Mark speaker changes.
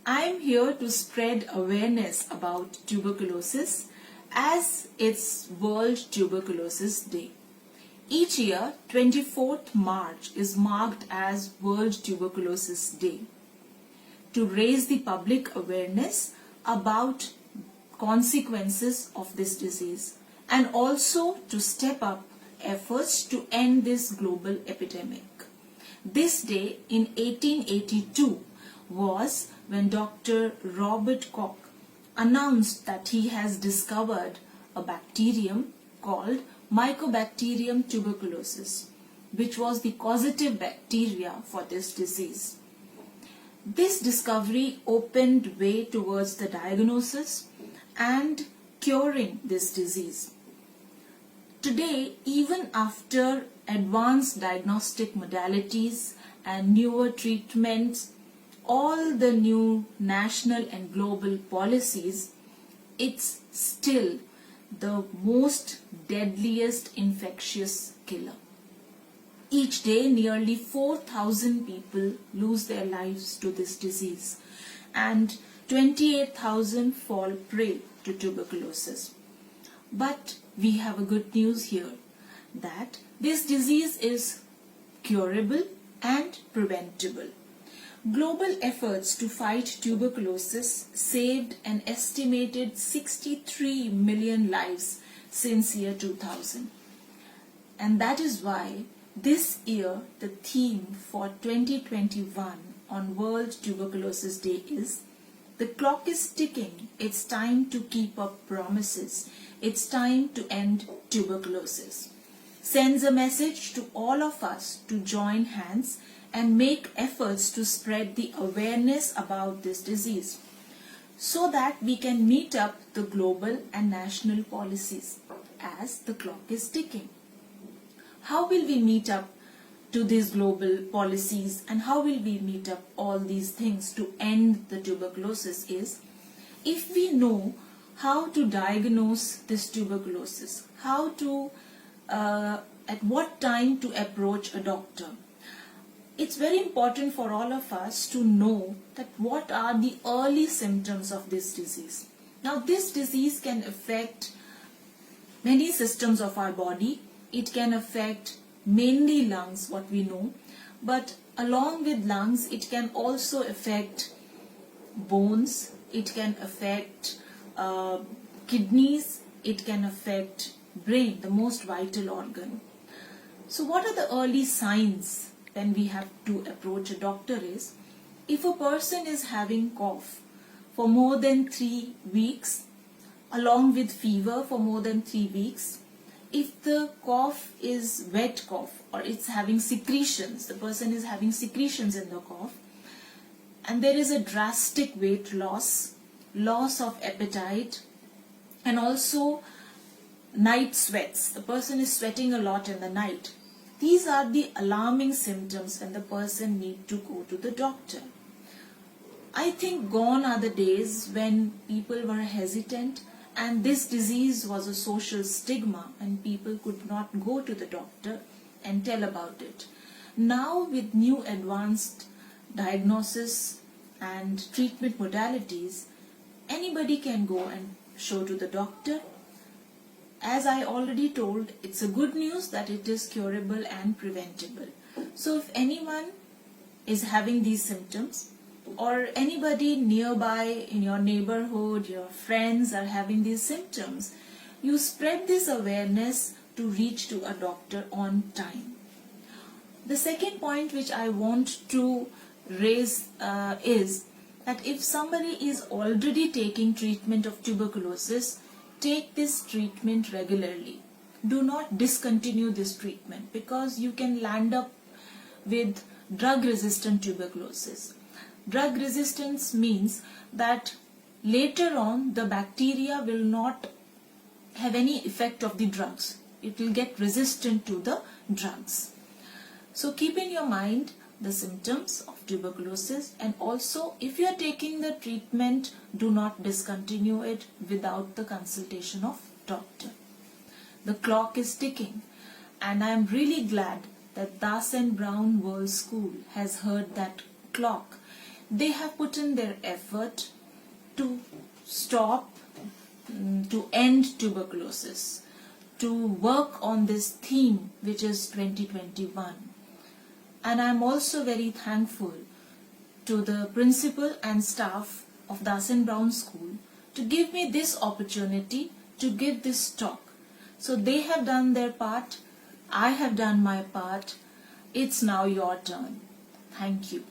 Speaker 1: I am here to spread awareness about tuberculosis as it's World Tuberculosis Day. Each year, 24th March is marked as World Tuberculosis Day to raise the public awareness about consequences of this disease and also to step up efforts to end this global epidemic. This day in 1882 was when Dr. Robert Koch announced that he has discovered a bacterium called Mycobacterium tuberculosis, which was the causative bacteria for this disease. This discovery opened way towards the diagnosis and curing this disease. Today, even after advanced diagnostic modalities and newer treatments, all the new national and global policies, it's still the most deadliest infectious killer. Each day, nearly 4,000 people lose their lives to this disease and 28,000 fall prey to tuberculosis. But we have a good news here that this disease is curable and preventable. Global efforts to fight tuberculosis saved an estimated 63 million lives since year 2000. And that is why this year the theme for 2021 on World Tuberculosis Day is "The clock is ticking, it's time to keep up promises, it's time to end tuberculosis." Sends a message to all of us to join hands and make efforts to spread the awareness about this disease so that we can meet up the global and national policies as the clock is ticking. How will we meet up to these global policies and how will we meet up all these things to end the tuberculosis is if we know how to diagnose this tuberculosis, how to at what time to approach a doctor. It's very important for all of us to know that what are the early symptoms of this disease. Now, this disease can affect many systems of our body. It can affect mainly lungs, what we know, but along with lungs, it can also affect bones, it can affect kidneys, it can affect brain, the most vital organ. So what are the early signs when we have to approach a doctor is, if a person is having cough for more than 3 weeks, along with fever for more than 3 weeks, if the cough is wet cough or it's having secretions, the person is having secretions in the cough, and there is a drastic weight loss, loss of appetite, and also night sweats, the person is sweating a lot in the night. These are the alarming symptoms when the person needs to go to the doctor. I think gone are the days when people were hesitant and this disease was a social stigma and people could not go to the doctor and tell about it. Now with new advanced diagnosis and treatment modalities, anybody can go and show to the doctor. As I already told, it's a good news that it is curable and preventable. So if anyone is having these symptoms or anybody nearby in your neighborhood, your friends are having these symptoms, you spread this awareness to reach to a doctor on time. The second point which I want to raise is that if somebody is already taking treatment of tuberculosis, take this treatment regularly. Do not discontinue this treatment because you can land up with drug-resistant tuberculosis. Drug resistance means that later on the bacteria will not have any effect of the drugs. It will get resistant to the drugs. So keep in your mind the symptoms of tuberculosis, and also if you are taking the treatment, do not discontinue it without the consultation of doctor. The clock is ticking, and I am really glad that Das and Brown World School has heard that clock. they have put in their effort to stop, to end tuberculosis, to work on this theme which is 2021. And I am also very thankful to the principal and staff of Dasen Brown School to give me this opportunity to give this talk. So they have done their part, I have done my part. It's now your turn. Thank you.